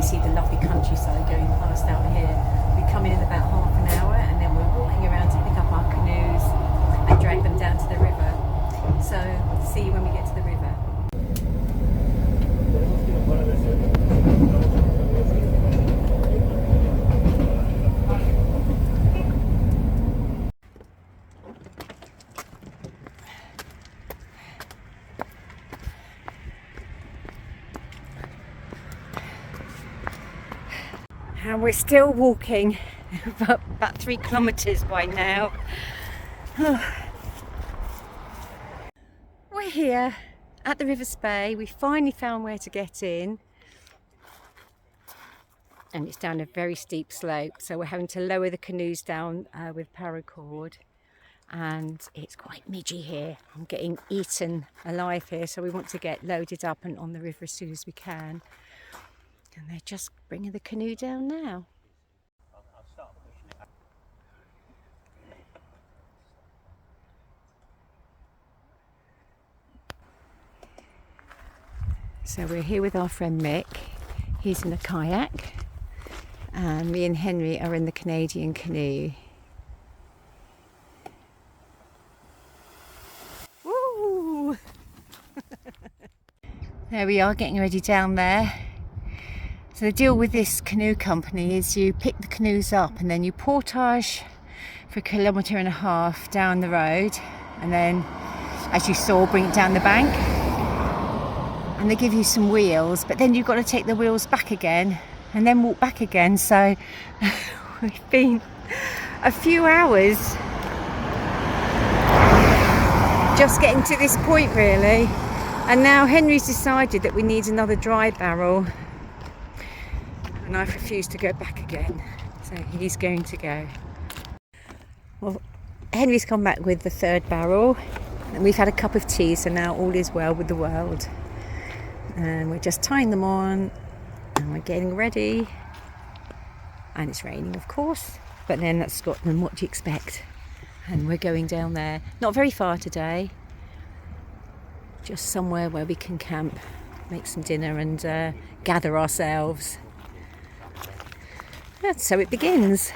see the lovely countryside going past out here. We come in about half an hour and then we're walking around to pick up our canoes and drag them down to the river. So see you when we get to the river. And we're still walking about 3 kilometres by now. We're here at the River Spey. We finally found where to get in. And it's down a very steep slope, so we're having to lower the canoes down with paracord. And it's quite midgy here. I'm getting eaten alive here, so we want to get loaded up and on the river as soon as we can. And they're just bringing the canoe down now. So we're here with our friend Mick. He's in a kayak. And me and Henry are in the Canadian canoe. Woo! There we are, getting ready down there. So the deal with this canoe company is you pick the canoes up and then you portage for 1.5 kilometres down the road, and then, as you saw, bring it down the bank. And they give you some wheels, but then you've got to take the wheels back again and then walk back again. So we've been a few hours just getting to this point really. And now Henry's decided that we need another dry barrel. And I've refused to go back again, so he's going to go. Well, Henry's come back with the 3rd barrel, and we've had a cup of tea, so now all is well with the world. And we're just tying them on, and we're getting ready. And it's raining, of course, but then that's Scotland, what do you expect? And we're going down there, not very far today, just somewhere where we can camp, make some dinner and gather ourselves. So it begins.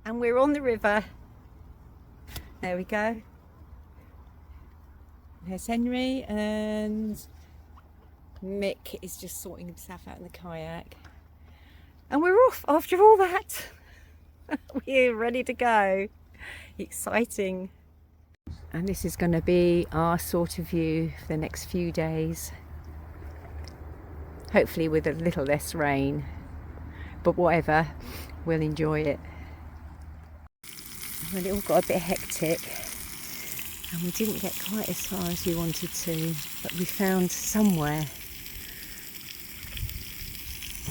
And we're on the river. There we go. There's Henry, and Mick is just sorting himself out in the kayak. And we're off after all that. We're ready to go. Exciting. And this is going to be our sort of view for the next few days. Hopefully with a little less rain. But whatever, we'll enjoy it. Well, it all got a bit hectic and we didn't get quite as far as we wanted to, but we found somewhere,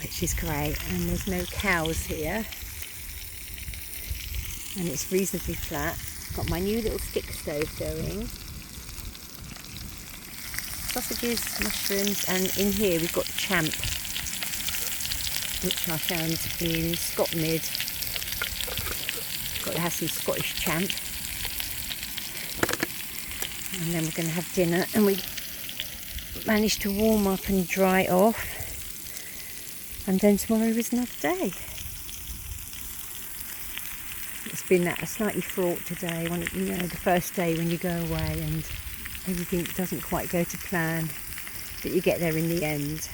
which is great. And there's no cows here, and it's reasonably flat. Got my new little stick stove going, sausages, mushrooms, and in here we've got champ, which I found in Scotland. Got to have some Scottish champ. And then we're going to have dinner, and we managed to warm up and dry off. And then tomorrow is another day. It's been a slightly fraught today, when the first day when you go away and everything doesn't quite go to plan, but you get there in the end.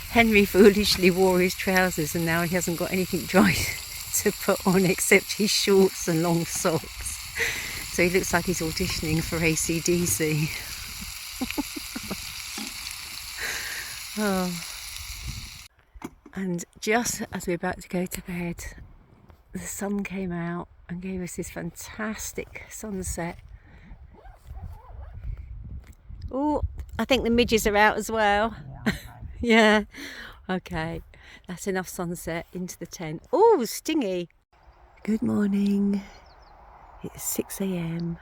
Henry foolishly wore his trousers and now he hasn't got anything dry to put on except his shorts and long socks. So he looks like he's auditioning for AC/DC. Oh. And just as we're about to go to bed, the sun came out and gave us this fantastic sunset. Oh, I think the midges are out as well. Yeah, okay, that's enough sunset. Into the tent. Oh, stingy. Good morning. It's 6 a.m.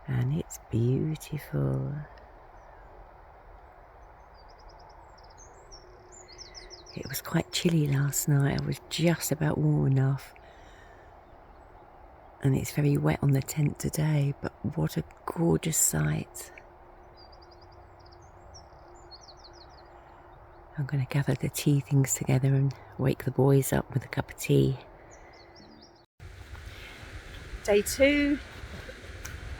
and it's beautiful. It was quite chilly last night. I was just about warm enough. And it's very wet on the tent today, but what a gorgeous sight. I'm going to gather the tea things together and wake the boys up with a cup of tea. Day 2,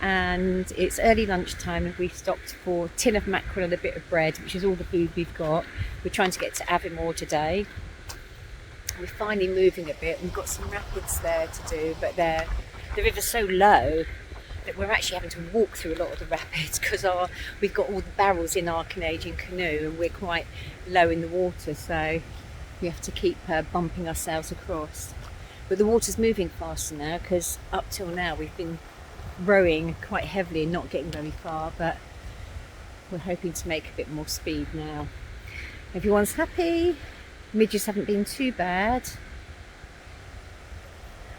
and it's early lunchtime, and we've stopped for a tin of mackerel and a bit of bread, which is all the food we've got. We're trying to get to Nevemoret today. We're finally moving a bit. We've got some rapids there to do, but the river's so low that we're actually having to walk through a lot of the rapids because we've got all the barrels in our Canadian canoe and we're quite low in the water, so we have to keep bumping ourselves across. But the water's moving faster now because up till now we've been rowing quite heavily and not getting very far, but we're hoping to make a bit more speed now. Everyone's happy, midges haven't been too bad,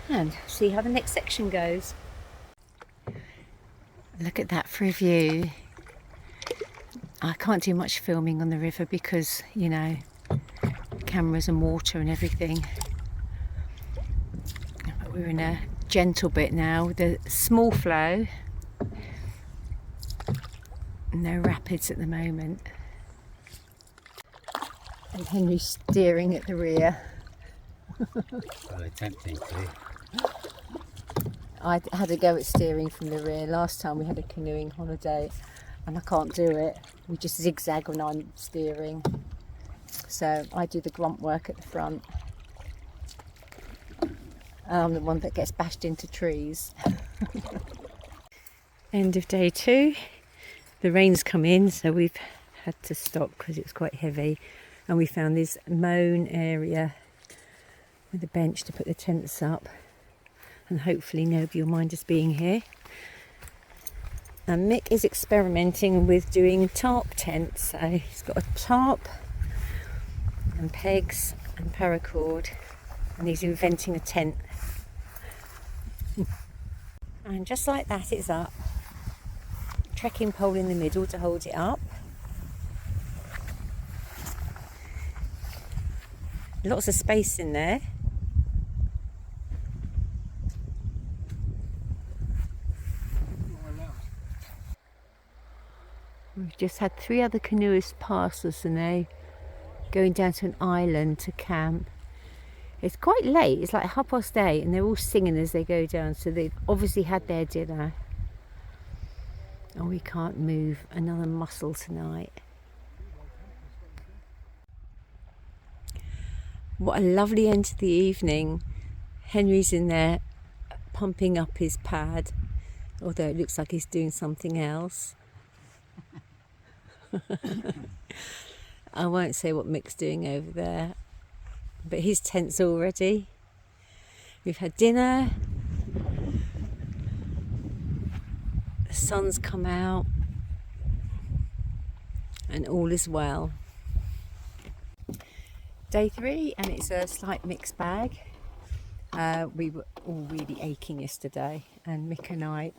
and see how the next section goes. Look at that for a view. I can't do much filming on the river because, you know, cameras and water and everything. But we're in a gentle bit now with a small flow. No rapids at the moment. And Henry's steering at the rear. Well, attempting to. I had a go at steering from the rear last time we had a canoeing holiday and I can't do it. We just zigzag when I'm steering. So I do the grunt work at the front. I'm the one that gets bashed into trees. End of day 2. The rain's come in, so we've had to stop because it was quite heavy. And we found this mown area with a bench to put the tents up. And hopefully nobody will mind us being here. And Mick is experimenting with doing tarp tents. So he's got a tarp and pegs and paracord, and he's inventing a tent. And just like that, it's up. Trekking pole in the middle to hold it up. Lots of space in there. We've just had 3 other canoeists pass us and they're going down to an island to camp. It's quite late, it's like 8:30 and they're all singing as they go down, so they've obviously had their dinner. And we can't move another muscle tonight. What a lovely end to the evening. Henry's in there pumping up his pad, although it looks like he's doing something else. I won't say what Mick's doing over there, but his tent's all ready. We've had dinner. The sun's come out and all is well. Day 3, and it's a slight mixed bag. We were all really aching yesterday and Mick and I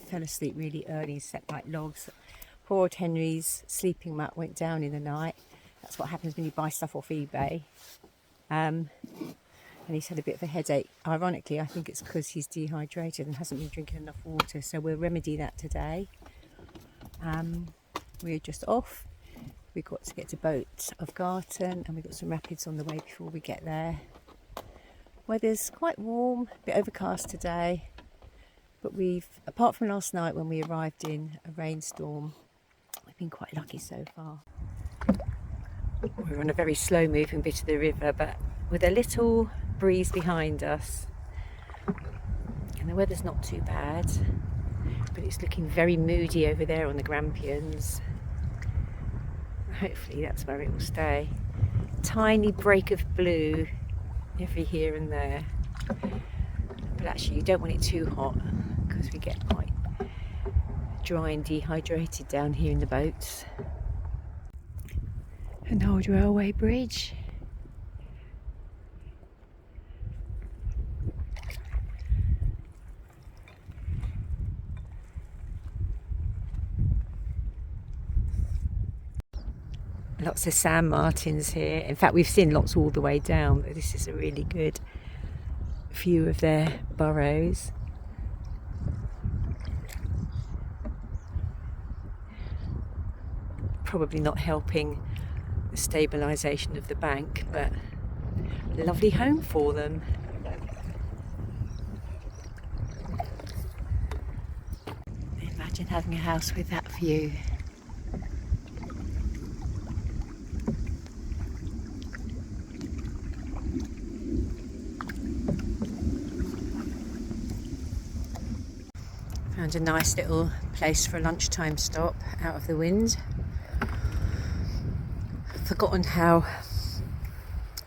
fell asleep really early and slept like logs. Poor old Henry's sleeping mat went down in the night. That's what happens when you buy stuff off eBay. And he's had a bit of a headache. Ironically, I think it's because he's dehydrated and hasn't been drinking enough water, so we'll remedy that today. We're just off. We've got to get to Boat of Garten and we've got some rapids on the way before we get there. Weather's quite warm, a bit overcast today, but apart from last night when we arrived in a rainstorm, we've been quite lucky so far. We're on a very slow moving bit of the river, but with a little breeze behind us, and the weather's not too bad, but it's looking very moody over there on the Grampians. Hopefully that's where it will stay. Tiny break of blue every here and there, but actually you don't want it too hot because we get quite dry and dehydrated down here in the boats. An old railway bridge. Lots of sand martins here. In fact, we've seen lots all the way down, but this is a really good view of their burrows. Probably not helping the stabilisation of the bank, but a lovely home for them. Imagine having a house with that view. Found a nice little place for a lunchtime stop out of the wind. I've forgotten how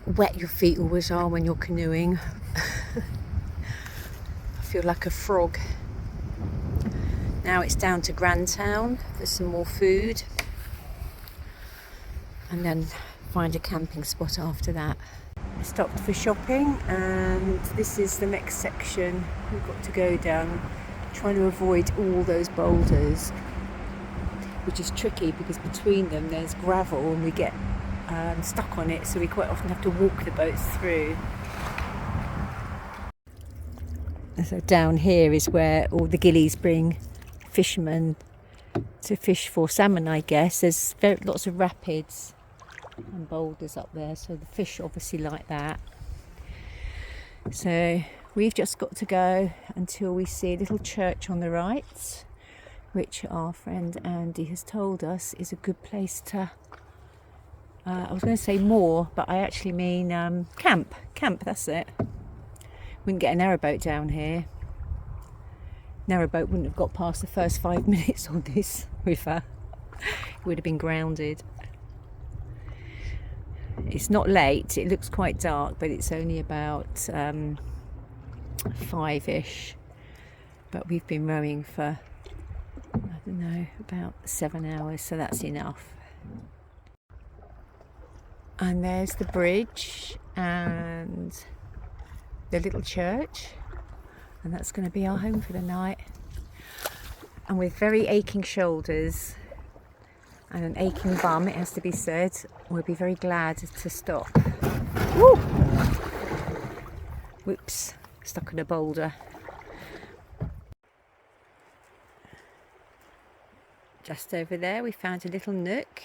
wet your feet always are when you're canoeing. I feel like a frog. Now it's down to Grandtown for some more food and then find a camping spot after that. I stopped for shopping and this is the next section we've got to go down, trying to avoid all those boulders, which is tricky because between them there's gravel and we get stuck on it, so we quite often have to walk the boats through. So down here is where all the gillies bring fishermen to fish for salmon, I guess. There's lots of rapids and boulders up there, so the fish obviously like that. So we've just got to go until we see a little church on the right, which our friend Andy has told us is a good place to I was going to say moor, but I actually mean camp, that's it. We can get a narrowboat down here. Narrowboat wouldn't have got past the first 5 minutes on this river. It would have been grounded. It's not late, it looks quite dark, but it's only about 5ish. But we've been rowing for, I don't know, about 7 hours, so that's enough. And there's the bridge and the little church, and that's going to be our home for the night. And with very aching shoulders and an aching bum, it has to be said, we'll be very glad to stop. Woo! Whoops, stuck in a boulder. Just over there we found a little nook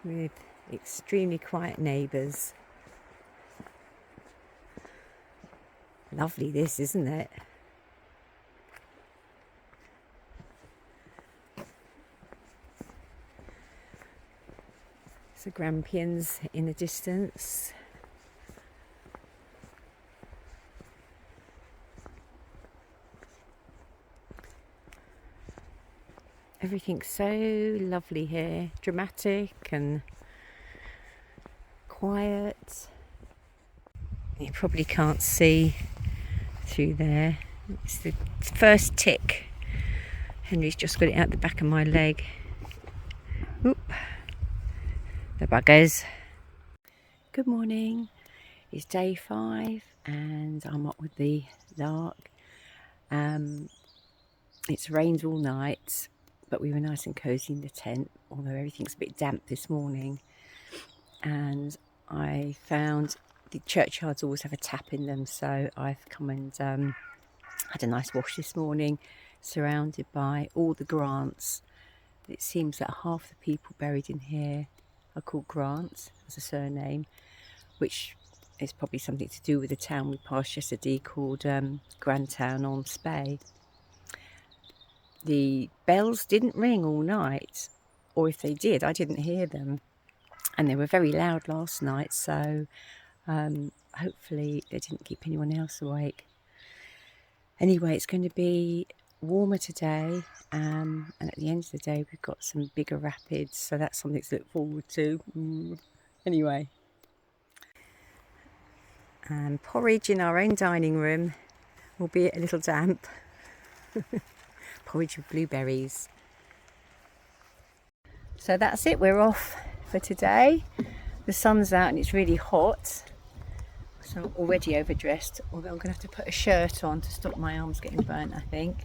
with extremely quiet neighbours. Lovely this, isn't it? So Grampians in the distance. Everything's so lovely here, dramatic and quiet. You probably can't see through there. It's the first tick. Henry's just got it out the back of my leg. Oop, the buggers. Good morning. It's day 5 and I'm up with the lark. It's rained all night, but we were nice and cosy in the tent, although everything's a bit damp this morning. And I found the churchyards always have a tap in them, so I've come and had a nice wash this morning, surrounded by all the Grants. It seems that half the people buried in here are called Grants as a surname, which is probably something to do with the town we passed yesterday called Grandtown on Spey. The bells didn't ring all night, or if they did, I didn't hear them. And they were very loud last night, so hopefully they didn't keep anyone else awake. Anyway, it's going to be warmer today, and at the end of the day we've got some bigger rapids, so that's something to look forward to. Anyway. Porridge in our own dining room, albeit a little damp. Porridge with blueberries. So that's it, we're off for today. The sun's out and it's really hot, so I'm already overdressed, although I'm going to have to put a shirt on to stop my arms getting burnt, I think.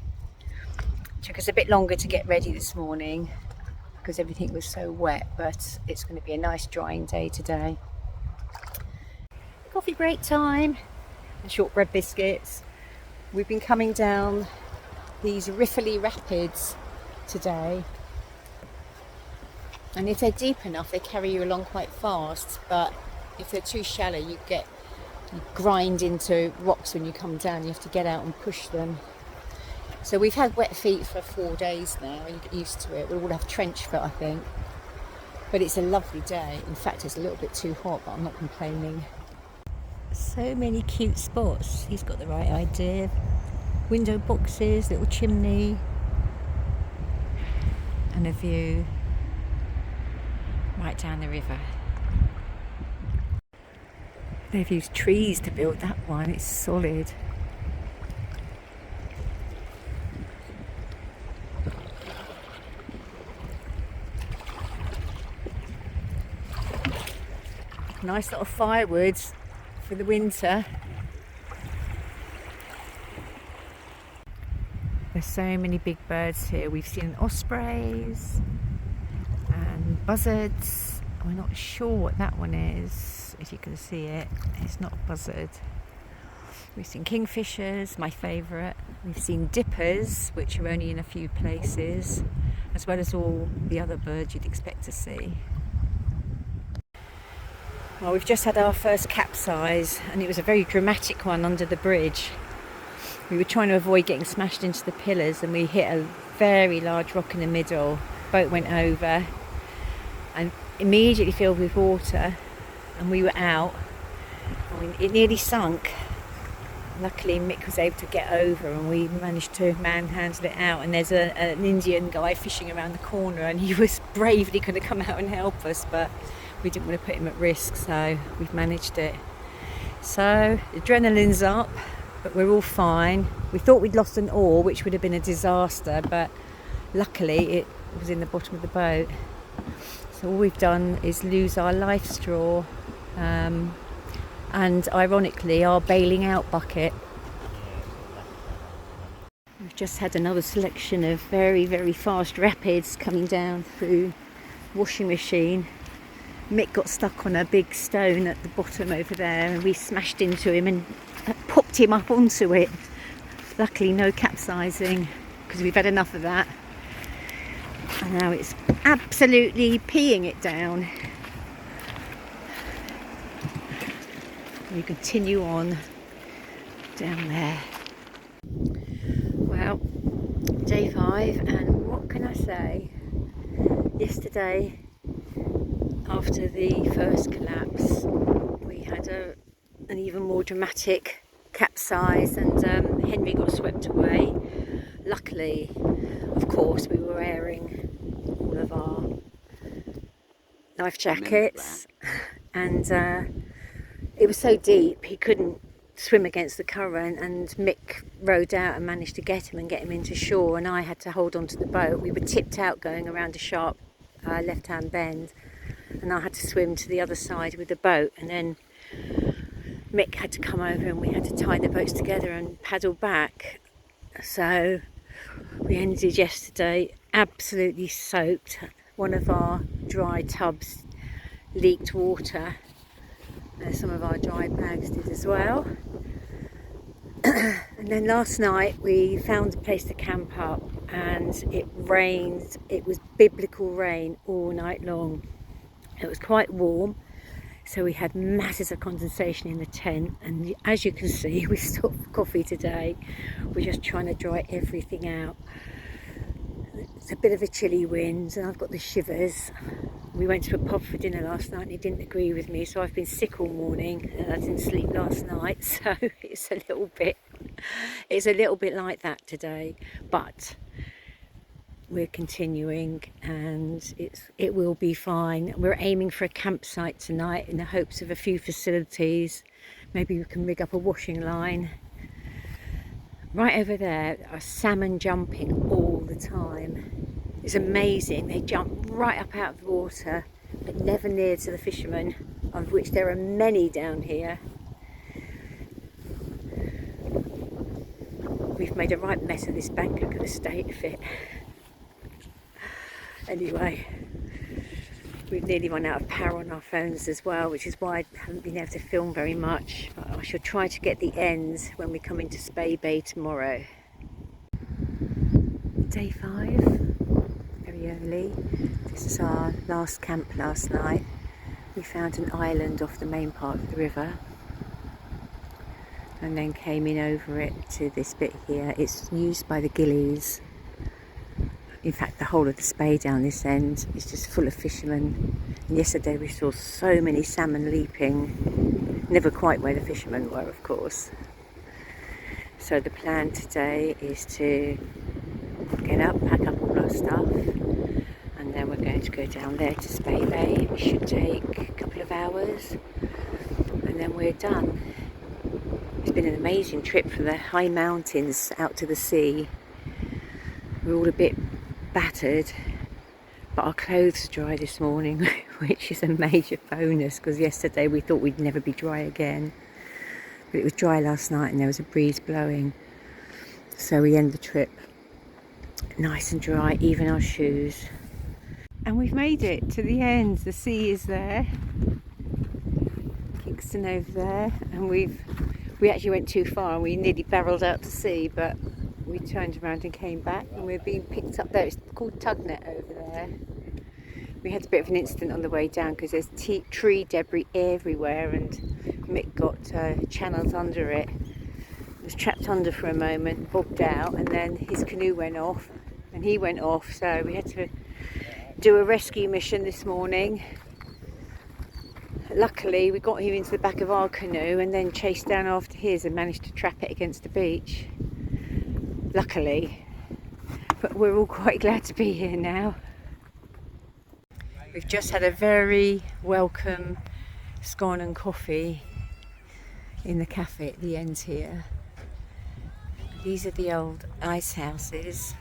It took us a bit longer to get ready this morning because everything was so wet, but it's going to be a nice drying day today. Coffee break time and shortbread biscuits. We've been coming down these riffly rapids today, And if they're deep enough, they carry you along quite fast, but if they're too shallow, you grind into rocks when you come down. You have to get out and push them. So we've had wet feet for 4 days now. You get used to it. We'll all have trench foot, I think. But it's a lovely day. In fact, it's a little bit too hot, but I'm not complaining. So many cute spots. He's got the right idea. Window boxes, little chimney, and a view right down the river. They've used trees to build that one. It's solid. Nice little firewoods for the winter. There's so many big birds here. We've seen ospreys and buzzards. We're not sure what that one is. If you can see it, it's not a buzzard. We've seen kingfishers, my favourite. We've seen dippers, which are only in a few places, as well as all the other birds you'd expect to see. Well, we've just had our first capsize, and it was a very dramatic one under the bridge. We were trying to avoid getting smashed into the pillars, and we hit a very large rock in the middle. Boat went over and immediately filled with water, and we were out. I mean, it nearly sunk. Luckily Mick was able to get over, and we managed to manhandle it out. And there's an Indian guy fishing around the corner, and he was bravely going to come out and help us, but we didn't want to put him at risk, so we've managed it. So adrenaline's up, but we're all fine. We thought we'd lost an oar, which would have been a disaster, but luckily it was in the bottom of the boat. So all we've done is lose our life straw, and ironically our bailing out bucket. We've just had another selection of very, very fast rapids coming down through washing machine. Mick got stuck on a big stone at the bottom over there, and we smashed into him and popped him up onto it. Luckily no capsizing, because we've had enough of that. And now it's absolutely peeing it down. We continue on down there. Well, day 5, and what can I say? Yesterday, after the first collapse, we had an even more dramatic capsize, and Henry got swept away. Luckily, of course, we were wearing all of our life jackets, and it was so deep he couldn't swim against the current, and Mick rowed out and managed to get him into shore, and I had to hold on to the boat. We were tipped out going around a sharp left-hand bend, and I had to swim to the other side with the boat, and then Mick had to come over and we had to tie the boats together and paddle back. So we ended yesterday absolutely soaked. One of our dry tubs leaked water, and some of our dry bags did as well. And then last night we found a place to camp up, and it rained. It was biblical rain all night long. It was quite warm, so we had masses of condensation in the tent, and as you can see, we stopped coffee today. We're just trying to dry everything out. It's a bit of a chilly wind, and I've got the shivers. We went to a pub for dinner last night, and he didn't agree with me, so I've been sick all morning, and I didn't sleep last night, so it's a little bit like that today, but we're continuing, and it will be fine. We're aiming for a campsite tonight in the hopes of a few facilities. Maybe we can rig up a washing line. Right over there are salmon jumping all the time. It's amazing. They jump right up out of the water, but never near to the fishermen, of which there are many down here. We've made a right mess of this bank. I could have stayed if it. Anyway, we've nearly run out of power on our phones as well, which is why I haven't been able to film very much. But I shall try to get the ends when we come into Spey Bay tomorrow. Day 5, very early. This is our last camp last night. We found an island off the main part of the river and then came in over it to this bit here. It's used by the gillies. In fact, the whole of the Spey down this end is just full of fishermen. And yesterday we saw so many salmon leaping, never quite where the fishermen were, of course. So the plan today is to get up, pack up all our stuff, and then we're going to go down there to Spey Bay. It should take a couple of hours, and then we're done. It's been an amazing trip from the high mountains out to the sea. We're all a bit battered, but our clothes are dry this morning, which is a major bonus because yesterday we thought we'd never be dry again. But it was dry last night and there was a breeze blowing, so we end the trip nice and dry, even our shoes. And we've made it to the end. The sea is there, Kingston over there, and we actually went too far and we nearly barreled out to sea, but we turned around and came back, and we're being picked up there. It's called Tugnet over there. We had a bit of an incident on the way down because there's tree debris everywhere, and Mick got channels under it. He was trapped under for a moment, bobbed out, and then his canoe went off and he went off, so we had to do a rescue mission this morning. Luckily we got him into the back of our canoe and then chased down after his and managed to trap it against the beach. Luckily, but we're all quite glad to be here now. We've just had a very welcome scone and coffee in the cafe at the end here. These are the old ice houses.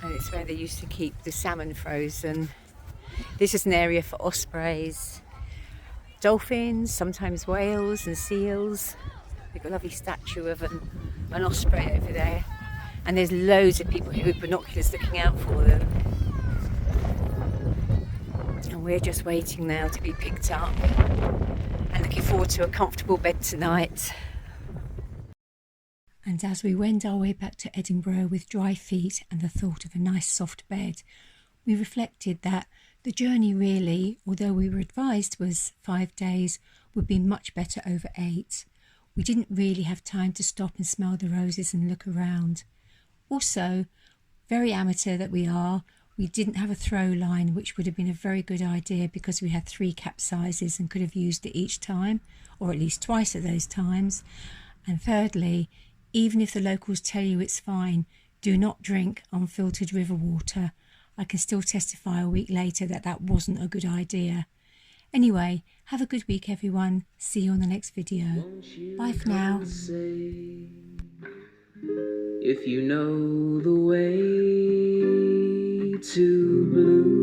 And it's where they used to keep the salmon frozen. This is an area for ospreys, dolphins, sometimes whales and seals. We've got a lovely statue of an osprey over there. And there's loads of people here with binoculars looking out for them. And we're just waiting now to be picked up and looking forward to a comfortable bed tonight. And as we wend our way back to Edinburgh with dry feet and the thought of a nice soft bed, we reflected that the journey really, although we were advised was 5 days, would be much better over 8. We didn't really have time to stop and smell the roses and look around. Also, very amateur that we are, we didn't have a throw line, which would have been a very good idea because we had 3 capsizes and could have used it each time, or at least twice at those times. And thirdly, even if the locals tell you it's fine, do not drink unfiltered river water. I can still testify a week later that that wasn't a good idea. Anyway, have a good week everyone. See you on the next video. Bye for now. If you know the way to blue,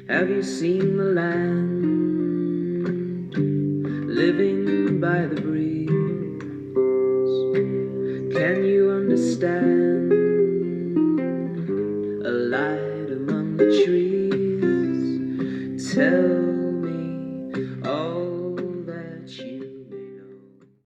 have you seen the land living by the breeze? Can you understand a light among the trees? Tell